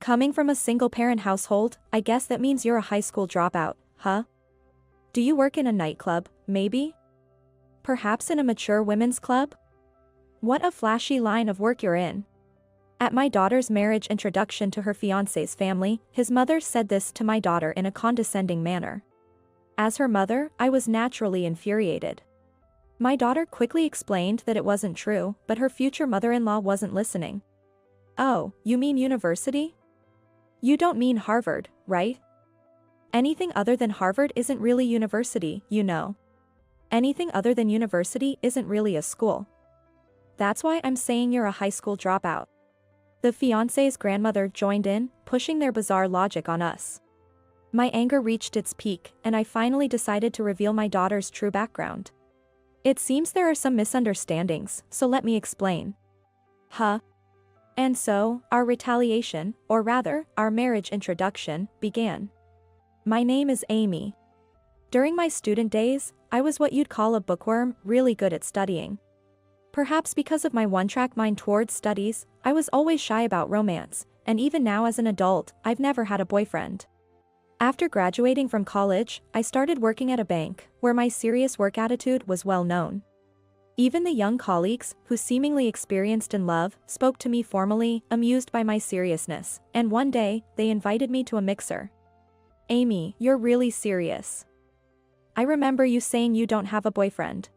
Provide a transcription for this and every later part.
Coming from a single-parent household, I guess that means you're a high school dropout, huh? Do you work in a nightclub, maybe? Perhaps in a mature women's club? What a flashy line of work you're in. At my daughter's marriage introduction to her fiancé's family, his mother said this to my daughter in a condescending manner. As her mother, I was naturally infuriated. My daughter quickly explained that it wasn't true, but her future mother-in-law wasn't listening. Oh, you mean university? You don't mean Harvard, right? Anything other than Harvard isn't really university, you know. Anything other than university isn't really a school. That's why I'm saying you're a high school dropout. The fiancé's grandmother joined in, pushing their bizarre logic on us. My anger reached its peak, and I finally decided to reveal my daughter's true background. It seems there are some misunderstandings, so let me explain. Huh? And so, our retaliation, or rather, our marriage introduction, began. My name is Amy. During my student days, I was what you'd call a bookworm, really good at studying. Perhaps because of my one-track mind towards studies, I was always shy about romance, and even now as an adult, I've never had a boyfriend. After graduating from college, I started working at a bank, where my serious work attitude was well known. Even the young colleagues, who seemingly experienced in love, spoke to me formally, amused by my seriousness, and one day, they invited me to a mixer. Amy, you're really serious. I remember you saying you don't have a boyfriend.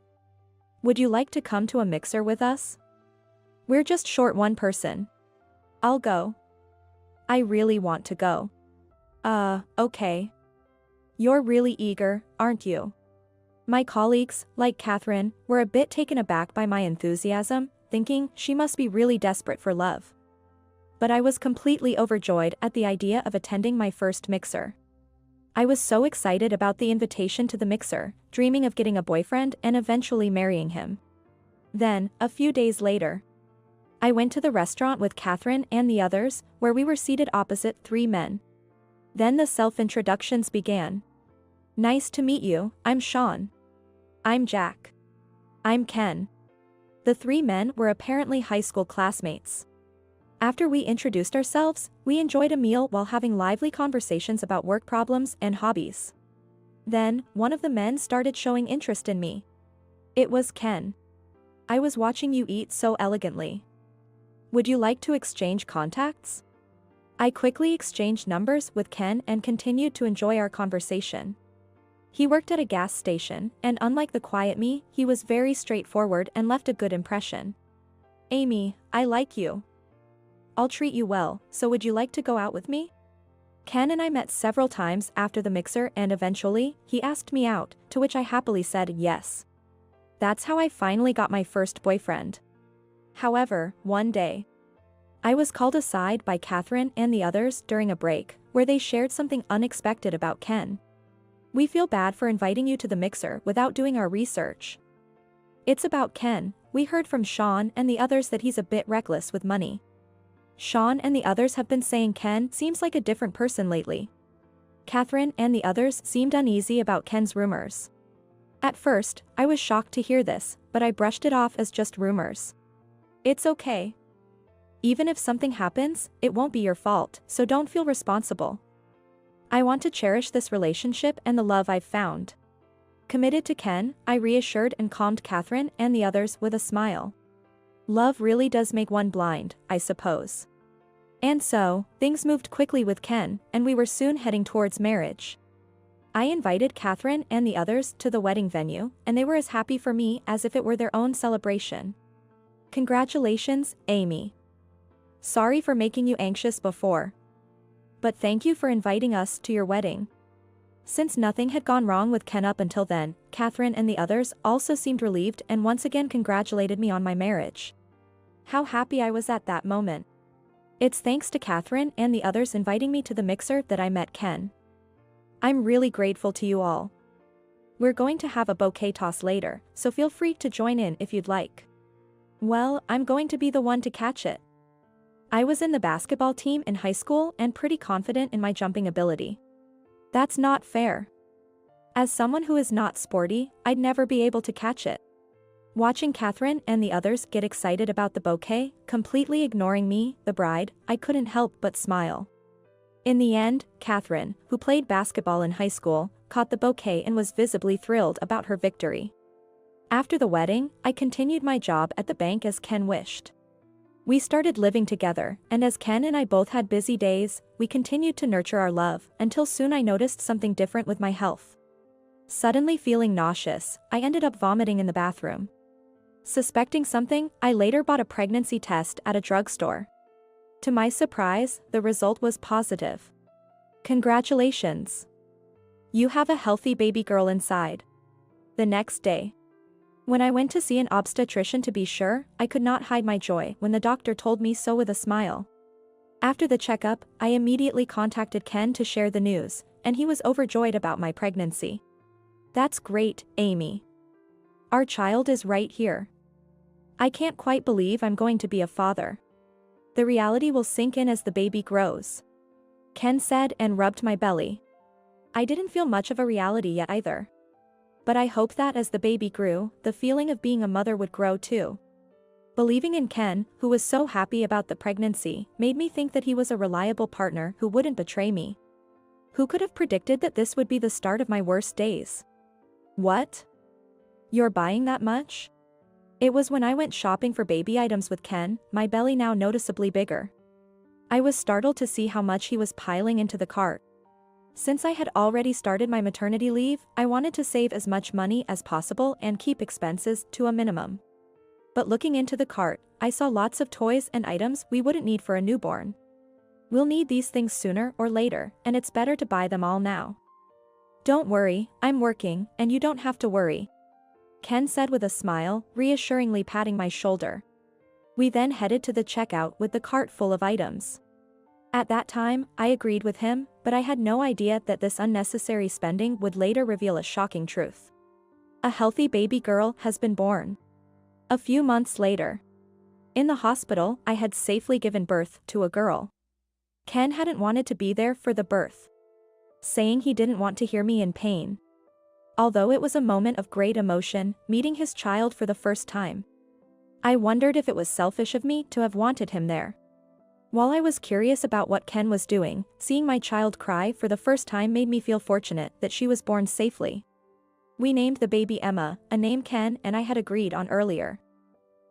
Would you like to come to a mixer with us? We're just short one person. I'll go. I really want to go. Okay. You're really eager, aren't you? My colleagues, like Catherine, were a bit taken aback by my enthusiasm, thinking she must be really desperate for love. But I was completely overjoyed at the idea of attending my first mixer. I was so excited about the invitation to the mixer, dreaming of getting a boyfriend and eventually marrying him. Then, a few days later, I went to the restaurant with Catherine and the others, where we were seated opposite 3 men. Then the self-introductions began. Nice to meet you, I'm Sean. I'm Jack. I'm Ken. The 3 men were apparently high school classmates. After we introduced ourselves, we enjoyed a meal while having lively conversations about work problems and hobbies. Then, one of the men started showing interest in me. It was Ken. I was watching you eat so elegantly. Would you like to exchange contacts? I quickly exchanged numbers with Ken and continued to enjoy our conversation. He worked at a gas station, and unlike the quiet me, he was very straightforward and left a good impression. Amy, I like you. I'll treat you well, so would you like to go out with me? Ken and I met several times after the mixer and eventually, he asked me out, to which I happily said yes. That's how I finally got my first boyfriend. However, one day, I was called aside by Catherine and the others during a break, where they shared something unexpected about Ken. We feel bad for inviting you to the mixer without doing our research. It's about Ken. We heard from Sean and the others that he's a bit reckless with money. Sean and the others have been saying Ken seems like a different person lately. Catherine and the others seemed uneasy about Ken's rumors. At first, I was shocked to hear this, but I brushed it off as just rumors. It's okay. Even if something happens, it won't be your fault, so don't feel responsible. I want to cherish this relationship and the love I've found. Committed to Ken, I reassured and calmed Catherine and the others with a smile. Love really does make one blind, I suppose. And so, things moved quickly with Ken, and we were soon heading towards marriage. I invited Catherine and the others to the wedding venue, and they were as happy for me as if it were their own celebration. Congratulations, Amy. Sorry for making you anxious before. But thank you for inviting us to your wedding. Since nothing had gone wrong with Ken up until then, Catherine and the others also seemed relieved and once again congratulated me on my marriage. How happy I was at that moment. It's thanks to Catherine and the others inviting me to the mixer that I met Ken. I'm really grateful to you all. We're going to have a bouquet toss later, so feel free to join in if you'd like. Well, I'm going to be the one to catch it. I was in the basketball team in high school and pretty confident in my jumping ability. That's not fair. As someone who is not sporty, I'd never be able to catch it. Watching Catherine and the others get excited about the bouquet, completely ignoring me, the bride, I couldn't help but smile. In the end, Catherine, who played basketball in high school, caught the bouquet and was visibly thrilled about her victory. After the wedding, I continued my job at the bank as Ken wished. We started living together, and as Ken and I both had busy days, we continued to nurture our love, until soon I noticed something different with my health. Suddenly feeling nauseous, I ended up vomiting in the bathroom. Suspecting something, I later bought a pregnancy test at a drugstore. To my surprise, the result was positive. Congratulations! You have a healthy baby girl inside. The next day, when I went to see an obstetrician to be sure, I could not hide my joy when the doctor told me so with a smile. After the checkup, I immediately contacted Ken to share the news, and he was overjoyed about my pregnancy. That's great, Amy. Our child is right here. I can't quite believe I'm going to be a father. The reality will sink in as the baby grows, Ken said and rubbed my belly. I didn't feel much of a reality yet either. But I hoped that as the baby grew, the feeling of being a mother would grow too. Believing in Ken, who was so happy about the pregnancy, made me think that he was a reliable partner who wouldn't betray me. Who could have predicted that this would be the start of my worst days? What? You're buying that much? It was when I went shopping for baby items with Ken, my belly now noticeably bigger. I was startled to see how much he was piling into the cart. Since I had already started my maternity leave, I wanted to save as much money as possible and keep expenses to a minimum. But looking into the cart, I saw lots of toys and items we wouldn't need for a newborn. We'll need these things sooner or later, and it's better to buy them all now. Don't worry, I'm working, and you don't have to worry, Ken said with a smile, reassuringly patting my shoulder. We then headed to the checkout with the cart full of items. At that time, I agreed with him, but I had no idea that this unnecessary spending would later reveal a shocking truth. A healthy baby girl has been born. A few months later, in the hospital, I had safely given birth to a girl. Ken hadn't wanted to be there for the birth, saying he didn't want to hear me in pain. Although it was a moment of great emotion, meeting his child for the first time, I wondered if it was selfish of me to have wanted him there. While I was curious about what Ken was doing, seeing my child cry for the first time made me feel fortunate that she was born safely. We named the baby Emma, a name Ken and I had agreed on earlier.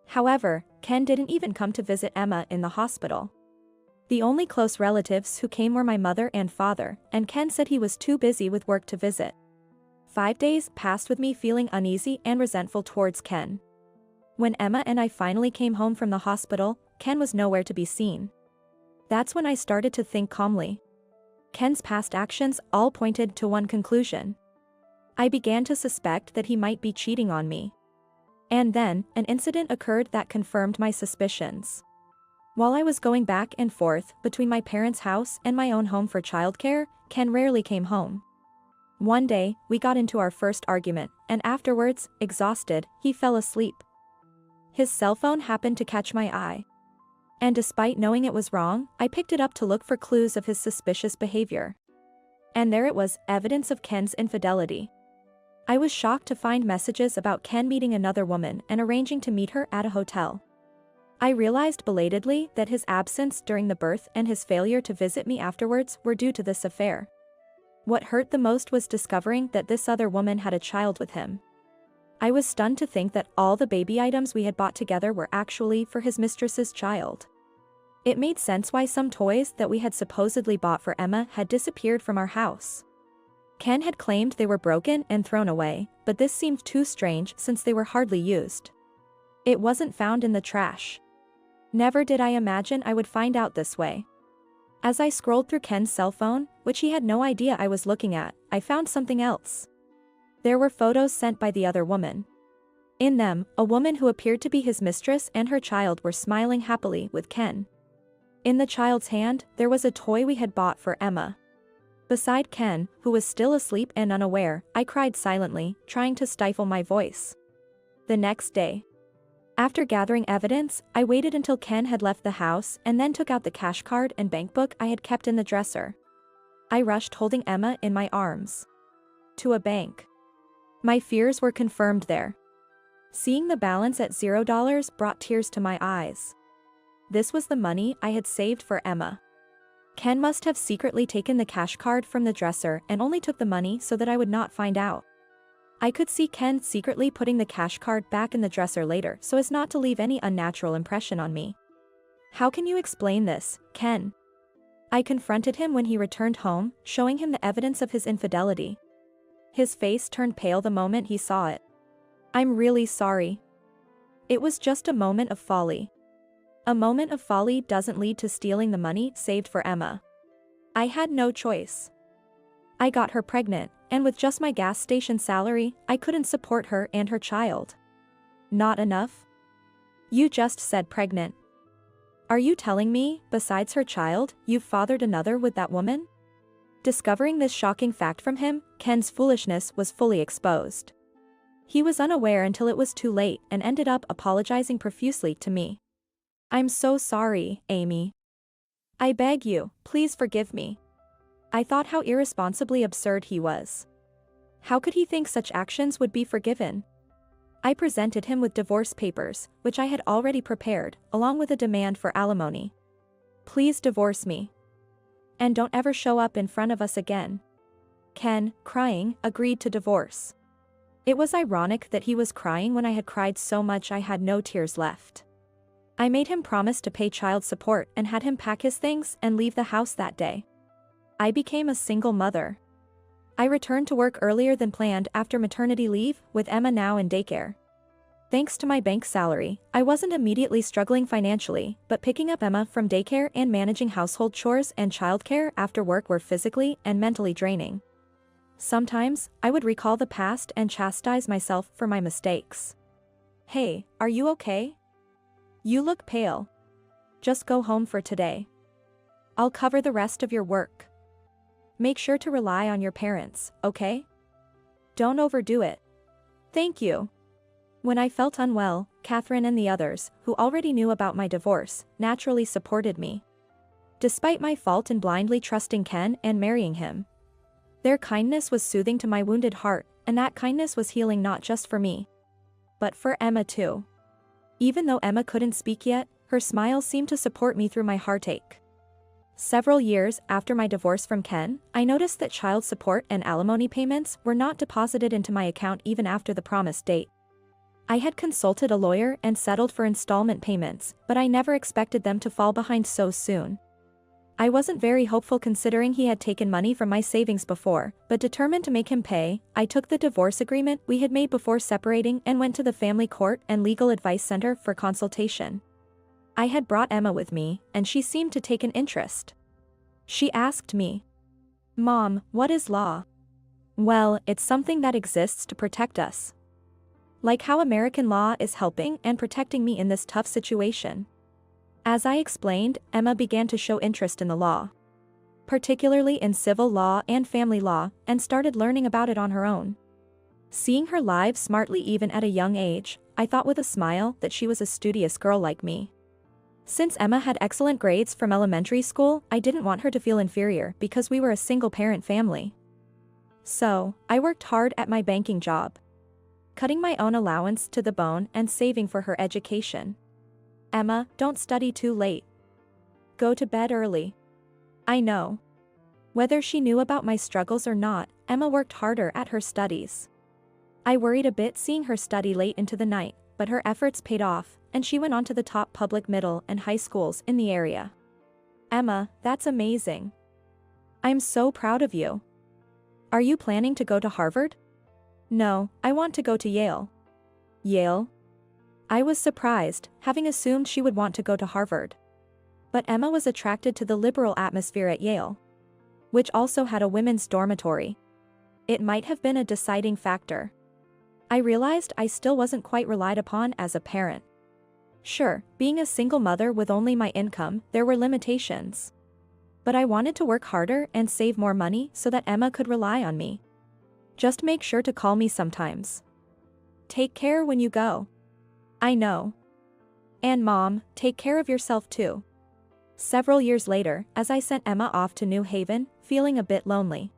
However, Ken didn't even come to visit Emma in the hospital. The only close relatives who came were my mother and father, and Ken said he was too busy with work to visit. 5 days passed with me feeling uneasy and resentful towards Ken. When Emma and I finally came home from the hospital, Ken was nowhere to be seen. That's when I started to think calmly. Ken's past actions all pointed to one conclusion. I began to suspect that he might be cheating on me. And then, an incident occurred that confirmed my suspicions. While I was going back and forth between my parents' house and my own home for childcare, Ken rarely came home. One day, we got into our first argument, and afterwards, exhausted, he fell asleep. His cell phone happened to catch my eye. And despite knowing it was wrong, I picked it up to look for clues of his suspicious behavior. And there it was, evidence of Ken's infidelity. I was shocked to find messages about Ken meeting another woman and arranging to meet her at a hotel. I realized belatedly that his absence during the birth and his failure to visit me afterwards were due to this affair. What hurt the most was discovering that this other woman had a child with him. I was stunned to think that all the baby items we had bought together were actually for his mistress's child. It made sense why some toys that we had supposedly bought for Emma had disappeared from our house. Ken had claimed they were broken and thrown away, but this seemed too strange since they were hardly used. It wasn't found in the trash. Never did I imagine I would find out this way. As I scrolled through Ken's cell phone, which he had no idea I was looking at, I found something else. There were photos sent by the other woman. In them, a woman who appeared to be his mistress and her child were smiling happily with Ken. In the child's hand, there was a toy we had bought for Emma. Beside Ken, who was still asleep and unaware, I cried silently, trying to stifle my voice. The next day, after gathering evidence, I waited until Ken had left the house and then took out the cash card and bank book I had kept in the dresser. I rushed holding Emma in my arms to a bank. My fears were confirmed there. Seeing the balance at $0 brought tears to my eyes. This was the money I had saved for Emma. Ken must have secretly taken the cash card from the dresser and only took the money so that I would not find out. I could see Ken secretly putting the cash card back in the dresser later so as not to leave any unnatural impression on me. How can you explain this, Ken? I confronted him when he returned home, showing him the evidence of his infidelity. His face turned pale the moment he saw it. I'm really sorry. It was just a moment of folly. A moment of folly doesn't lead to stealing the money saved for Emma. I had no choice. I got her pregnant, and with just my gas station salary, I couldn't support her and her child. Not enough? You just said pregnant. Are you telling me, besides her child, you've fathered another with that woman? Discovering this shocking fact from him, Ken's foolishness was fully exposed. He was unaware until it was too late and ended up apologizing profusely to me. I'm so sorry, Amy. I beg you, please forgive me. I thought how irresponsibly absurd he was. How could he think such actions would be forgiven? I presented him with divorce papers, which I had already prepared, along with a demand for alimony. Please divorce me. And don't ever show up in front of us again. Ken, crying, agreed to divorce. It was ironic that he was crying when I had cried so much I had no tears left. I made him promise to pay child support and had him pack his things and leave the house that day. I became a single mother. I returned to work earlier than planned after maternity leave, with Emma now in daycare. Thanks to my bank salary, I wasn't immediately struggling financially, but picking up Emma from daycare and managing household chores and childcare after work were physically and mentally draining. Sometimes, I would recall the past and chastise myself for my mistakes. Hey, are you okay? You look pale. Just go home for today. I'll cover the rest of your work. Make sure to rely on your parents, okay? Don't overdo it. Thank you. When I felt unwell, Catherine and the others, who already knew about my divorce, naturally supported me. Despite my fault in blindly trusting Ken and marrying him. Their kindness was soothing to my wounded heart, and that kindness was healing not just for me, but for Emma too. Even though Emma couldn't speak yet, her smile seemed to support me through my heartache. Several years after my divorce from Ken, I noticed that child support and alimony payments were not deposited into my account even after the promised date. I had consulted a lawyer and settled for installment payments, but I never expected them to fall behind so soon. I wasn't very hopeful considering he had taken money from my savings before, but determined to make him pay, I took the divorce agreement we had made before separating and went to the family court and legal advice center for consultation. I had brought Emma with me, and she seemed to take an interest. She asked me, "Mom, what is law?" Well, it's something that exists to protect us. Like how American law is helping and protecting me in this tough situation. As I explained, Emma began to show interest in the law, particularly in civil law and family law, and started learning about it on her own. Seeing her live smartly even at a young age, I thought with a smile that she was a studious girl like me. Since Emma had excellent grades from elementary school, I didn't want her to feel inferior because we were a single-parent family. So, I worked hard at my banking job, cutting my own allowance to the bone and saving for her education. Emma, don't study too late. Go to bed early. I know. Whether she knew about my struggles or not, Emma worked harder at her studies. I worried a bit seeing her study late into the night, but her efforts paid off, and she went on to the top public middle and high schools in the area. Emma, that's amazing. I'm so proud of you. Are you planning to go to Harvard? No, I want to go to Yale. Yale? I was surprised, having assumed she would want to go to Harvard. But Emma was attracted to the liberal atmosphere at Yale, which also had a women's dormitory. It might have been a deciding factor. I realized I still wasn't quite relied upon as a parent. Sure, being a single mother with only my income, there were limitations. But I wanted to work harder and save more money so that Emma could rely on me. Just make sure to call me sometimes. Take care when you go. I know. And Mom, take care of yourself too. Several years later, as I sent Emma off to New Haven, feeling a bit lonely.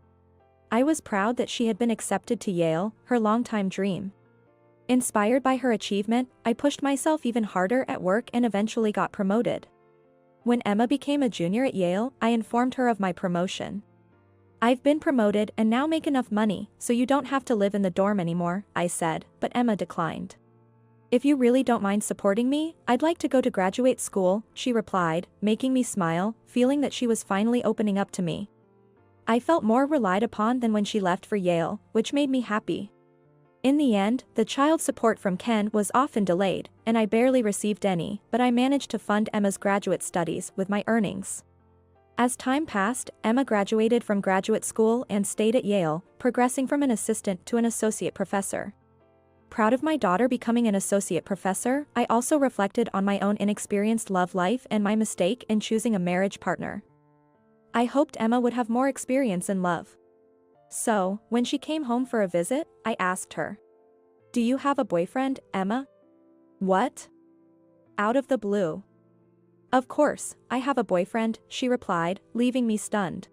I was proud that she had been accepted to Yale, her longtime dream. Inspired by her achievement, I pushed myself even harder at work and eventually got promoted. When Emma became a junior at Yale, I informed her of my promotion. "I've been promoted and now make enough money, so you don't have to live in the dorm anymore," I said, but Emma declined. "If you really don't mind supporting me, I'd like to go to graduate school," she replied, making me smile, feeling that she was finally opening up to me. I felt more relied upon than when she left for Yale, which made me happy. In the end, the child support from Ken was often delayed, and I barely received any, but I managed to fund Emma's graduate studies with my earnings. As time passed, Emma graduated from graduate school and stayed at Yale, progressing from an assistant to an associate professor. Proud of my daughter becoming an associate professor, I also reflected on my own inexperienced love life and my mistake in choosing a marriage partner. I hoped Emma would have more experience in love. So, when she came home for a visit, I asked her, "Do you have a boyfriend, Emma?" "What?" Out of the blue. "Of course, I have a boyfriend," she replied, leaving me stunned.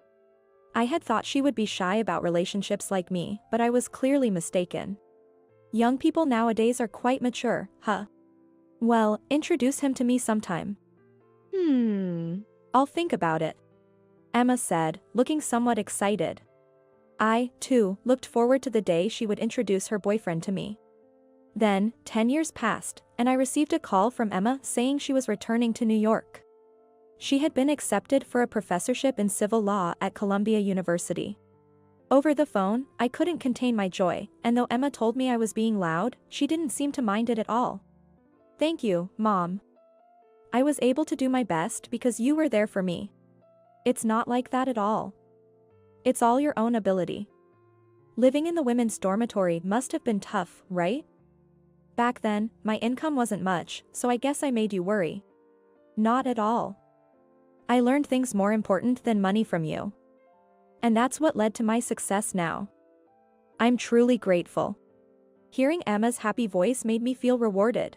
I had thought she would be shy about relationships like me, but I was clearly mistaken. Young people nowadays are quite mature, huh? "Well, introduce him to me sometime." "I'll think about it," Emma said, looking somewhat excited. I, too, looked forward to the day she would introduce her boyfriend to me. Then, 10 years passed, and I received a call from Emma saying she was returning to New York. She had been accepted for a professorship in civil law at Columbia University. Over the phone, I couldn't contain my joy, and though Emma told me I was being loud, she didn't seem to mind it at all. "Thank you, Mom. I was able to do my best because you were there for me." "It's not like that at all. It's all your own ability. Living in the women's dormitory must have been tough, right? Back then, my income wasn't much, so I guess I made you worry." "Not at all. I learned things more important than money from you. And that's what led to my success now. I'm truly grateful." Hearing Emma's happy voice made me feel rewarded.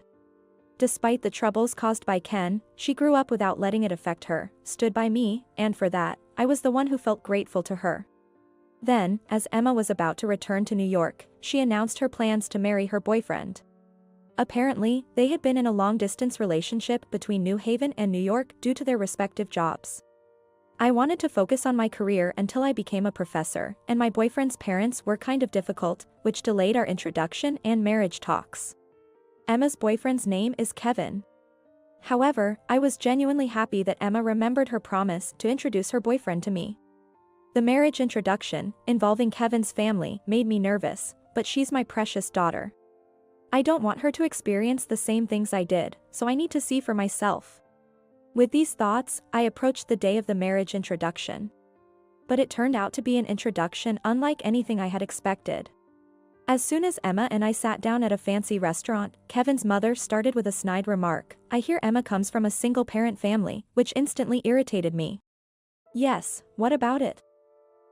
Despite the troubles caused by Ken, she grew up without letting it affect her, stood by me, and for that, I was the one who felt grateful to her. Then, as Emma was about to return to New York, she announced her plans to marry her boyfriend. Apparently, they had been in a long-distance relationship between New Haven and New York due to their respective jobs. I wanted to focus on my career until I became a professor, and my boyfriend's parents were kind of difficult, which delayed our introduction and marriage talks. Emma's boyfriend's name is Kevin. However, I was genuinely happy that Emma remembered her promise to introduce her boyfriend to me. The marriage introduction, involving Kevin's family, made me nervous, but she's my precious daughter. I don't want her to experience the same things I did, so I need to see for myself. With these thoughts, I approached the day of the marriage introduction. But it turned out to be an introduction unlike anything I had expected. As soon as Emma and I sat down at a fancy restaurant, Kevin's mother started with a snide remark, "I hear Emma comes from a single-parent family," which instantly irritated me. "Yes, what about it?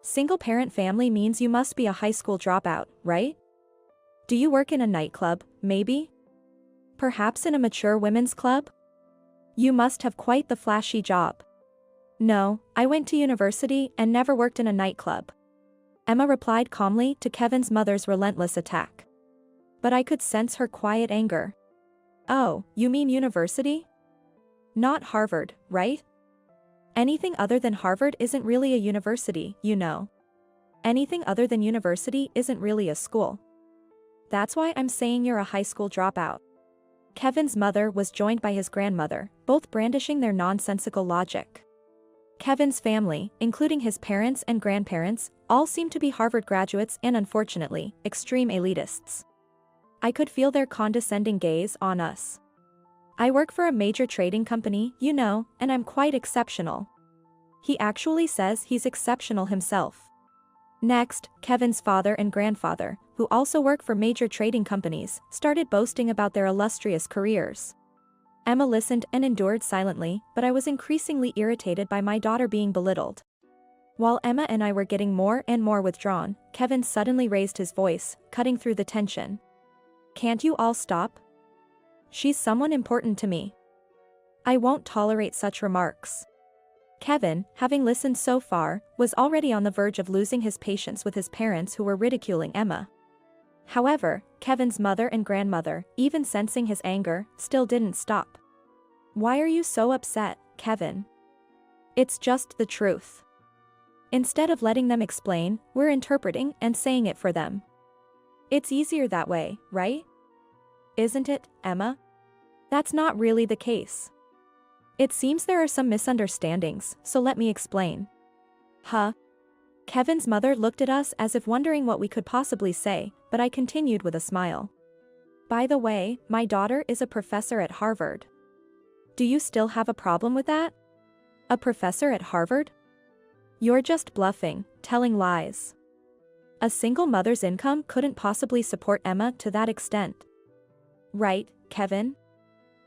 Single-parent family means you must be a high school dropout, right? Do you work in a nightclub, maybe? Perhaps in a mature women's club? You must have quite the flashy job." "No, I went to university and never worked in a nightclub," Emma replied calmly to Kevin's mother's relentless attack. But I could sense her quiet anger. "Oh, you mean university? Not Harvard, right? Anything other than Harvard isn't really a university, you know. Anything other than university isn't really a school. That's why I'm saying you're a high school dropout." Kevin's mother was joined by his grandmother, both brandishing their nonsensical logic. Kevin's family, including his parents and grandparents, all seemed to be Harvard graduates and unfortunately, extreme elitists. I could feel their condescending gaze on us. "I work for a major trading company, you know, and I'm quite exceptional." He actually says he's exceptional himself. Next, Kevin's father and grandfather, who also work for major trading companies, started boasting about their illustrious careers. Emma listened and endured silently, but I was increasingly irritated by my daughter being belittled. While Emma and I were getting more and more withdrawn, Kevin suddenly raised his voice, cutting through the tension. "Can't you all stop? She's someone important to me. I won't tolerate such remarks." Kevin, having listened so far, was already on the verge of losing his patience with his parents who were ridiculing Emma. However, Kevin's mother and grandmother, even sensing his anger, still didn't stop. "Why are you so upset, Kevin? It's just the truth. Instead of letting them explain, we're interpreting and saying it for them. It's easier that way, right? Isn't it, Emma? That's not really the case. It seems there are some misunderstandings, so let me explain. Huh? Kevin's mother looked at us as if wondering what we could possibly say, but I continued with a smile. By the way, my daughter is a professor at Harvard. Do you still have a problem with that? A professor at Harvard? You're just bluffing, telling lies. A single mother's income couldn't possibly support Emma to that extent. Right, Kevin?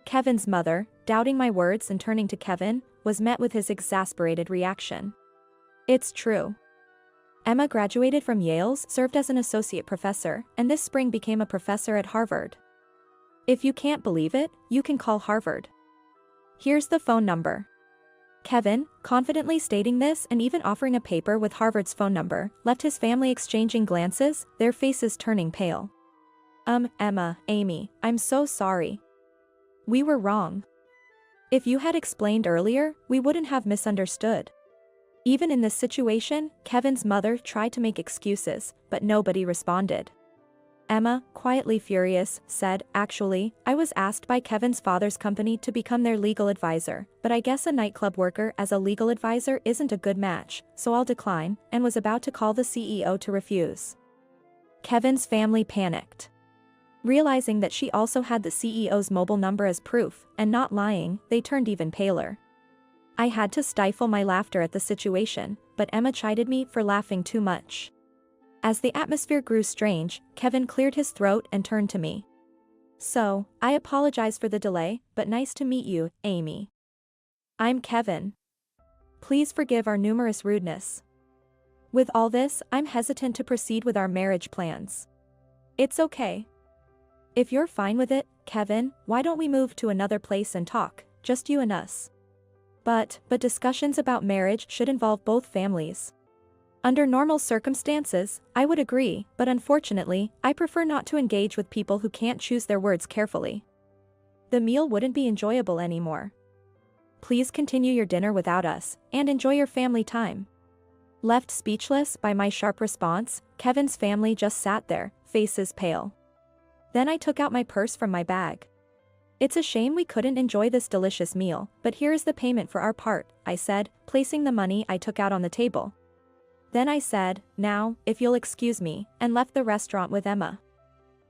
Kevin's mother, doubting my words and turning to Kevin, was met with his exasperated reaction. It's true. Emma graduated from Yale's, served as an associate professor, and this spring became a professor at Harvard. If you can't believe it, you can call Harvard. Here's the phone number. Kevin, confidently stating this and even offering a paper with Harvard's phone number, left his family exchanging glances, their faces turning pale. Emma, Amy, I'm so sorry. We were wrong. If you had explained earlier, we wouldn't have misunderstood. Even in this situation, Kevin's mother tried to make excuses, but nobody responded. Emma, quietly furious, said, "Actually, I was asked by Kevin's father's company to become their legal advisor, but I guess a nightclub worker as a legal advisor isn't a good match, so I'll decline," and was about to call the CEO to refuse. Kevin's family panicked. Realizing that she also had the CEO's mobile number as proof, and not lying, they turned even paler. I had to stifle my laughter at the situation, but Emma chided me for laughing too much. As the atmosphere grew strange, Kevin cleared his throat and turned to me. "So, I apologize for the delay, but nice to meet you, Amy. I'm Kevin. Please forgive our numerous rudeness. With all this, I'm hesitant to proceed with our marriage plans. It's okay. If you're fine with it, Kevin, why don't we move to another place and talk, just you and us? But discussions about marriage should involve both families. Under normal circumstances, I would agree, but unfortunately, I prefer not to engage with people who can't choose their words carefully. The meal wouldn't be enjoyable anymore. Please continue your dinner without us, and enjoy your family time." Left speechless by my sharp response, Kevin's family just sat there, faces pale. Then I took out my purse from my bag. "It's a shame we couldn't enjoy this delicious meal, but here is the payment for our part," I said, placing the money I took out on the table. Then I said, "Now, if you'll excuse me," and left the restaurant with Emma.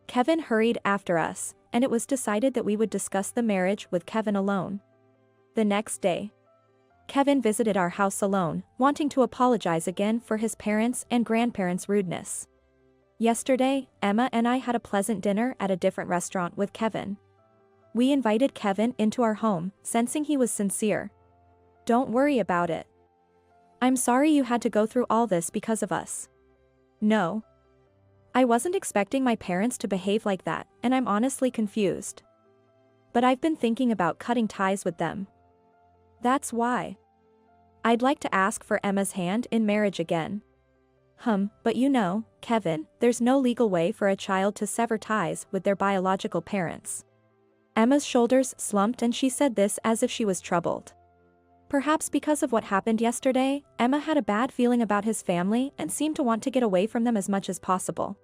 Kevin hurried after us, and it was decided that we would discuss the marriage with Kevin alone. The next day, Kevin visited our house alone, wanting to apologize again for his parents' and grandparents' rudeness. Yesterday, Emma and I had a pleasant dinner at a different restaurant with Kevin. We invited Kevin into our home, sensing he was sincere. "Don't worry about it. I'm sorry you had to go through all this because of us." "No. I wasn't expecting my parents to behave like that, and I'm honestly confused. But I've been thinking about cutting ties with them. That's why. I'd like to ask for Emma's hand in marriage again." But you know, Kevin, there's no legal way for a child to sever ties with their biological parents." Emma's shoulders slumped and she said this as if she was troubled. Perhaps because of what happened yesterday, Emma had a bad feeling about his family and seemed to want to get away from them as much as possible.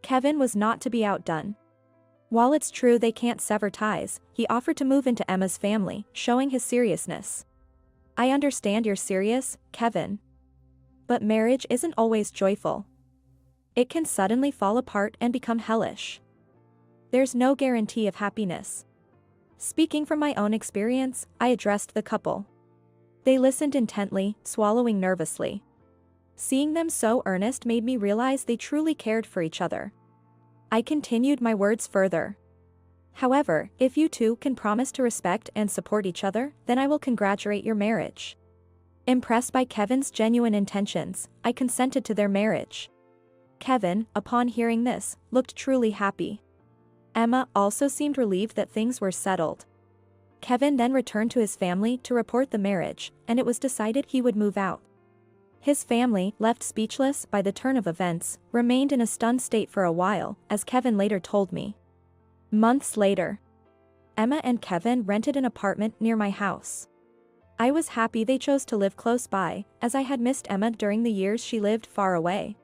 Kevin was not to be outdone. While it's true they can't sever ties, he offered to move into Emma's family, showing his seriousness. "I understand you're serious, Kevin. But marriage isn't always joyful. It can suddenly fall apart and become hellish. There's no guarantee of happiness." Speaking from my own experience, I addressed the couple. They listened intently, swallowing nervously. Seeing them so earnest made me realize they truly cared for each other. I continued my words further. "However, if you two can promise to respect and support each other, then I will congratulate your marriage." Impressed by Kevin's genuine intentions, I consented to their marriage. Kevin, upon hearing this, looked truly happy. Emma also seemed relieved that things were settled. Kevin then returned to his family to report the marriage, and it was decided he would move out. His family, left speechless by the turn of events, remained in a stunned state for a while, as Kevin later told me. Months later, Emma and Kevin rented an apartment near my house. I was happy they chose to live close by, as I had missed Emma during the years she lived far away.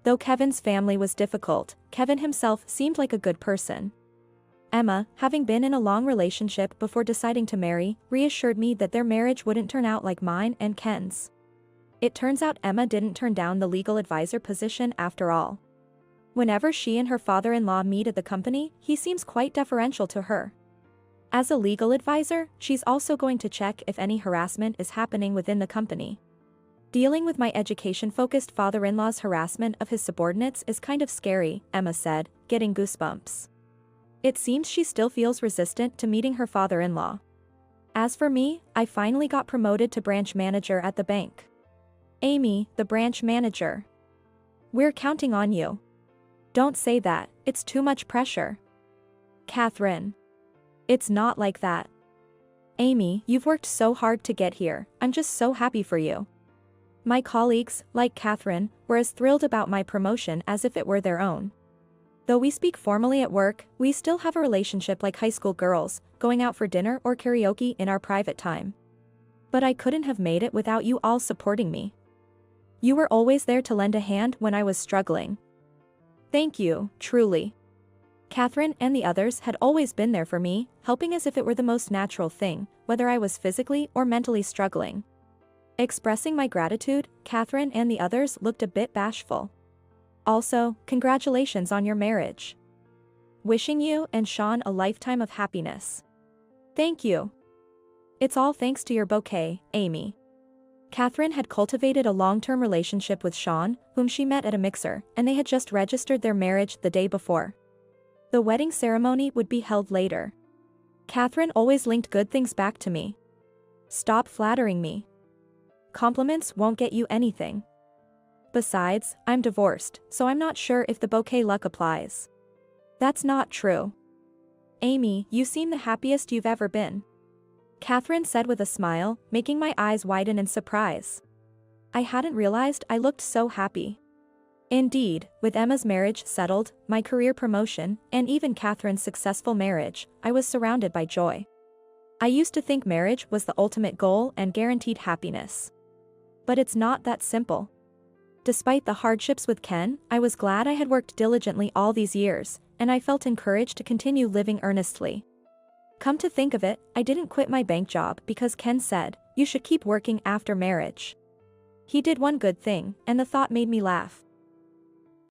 Though Kevin's family was difficult, Kevin himself seemed like a good person. Emma, having been in a long relationship before deciding to marry, reassured me that their marriage wouldn't turn out like mine and Ken's. It turns out Emma didn't turn down the legal advisor position after all. Whenever she and her father-in-law meet at the company, he seems quite deferential to her. As a legal advisor, she's also going to check if any harassment is happening within the company. Dealing with my education-focused father-in-law's harassment of his subordinates is kind of scary, Emma said, getting goosebumps. It seems she still feels resistant to meeting her father-in-law. As for me, I finally got promoted to branch manager at the bank. Amy, the branch manager. We're counting on you. Don't say that, it's too much pressure. Catherine. It's not like that. Amy, you've worked so hard to get here, I'm just so happy for you. My colleagues, like Catherine, were as thrilled about my promotion as if it were their own. Though we speak formally at work, we still have a relationship like high school girls, going out for dinner or karaoke in our private time. But I couldn't have made it without you all supporting me. You were always there to lend a hand when I was struggling. Thank you, truly. Catherine and the others had always been there for me, helping as if it were the most natural thing, whether I was physically or mentally struggling. Expressing my gratitude, Catherine and the others looked a bit bashful. Also, congratulations on your marriage. Wishing you and Sean a lifetime of happiness. Thank you. It's all thanks to your bouquet, Amy. Catherine had cultivated a long-term relationship with Sean, whom she met at a mixer, and they had just registered their marriage the day before. The wedding ceremony would be held later. Catherine always linked good things back to me. Stop flattering me. Compliments won't get you anything. Besides, I'm divorced, so I'm not sure if the bouquet luck applies. That's not true. Amy, you seem the happiest you've ever been. Catherine said with a smile, making my eyes widen in surprise. I hadn't realized I looked so happy. Indeed, with Emma's marriage settled, my career promotion, and even Catherine's successful marriage, I was surrounded by joy. I used to think marriage was the ultimate goal and guaranteed happiness. But it's not that simple. Despite the hardships with Ken, I was glad I had worked diligently all these years, and I felt encouraged to continue living earnestly. Come to think of it, I didn't quit my bank job because Ken said, "You should keep working after marriage." He did one good thing, and the thought made me laugh.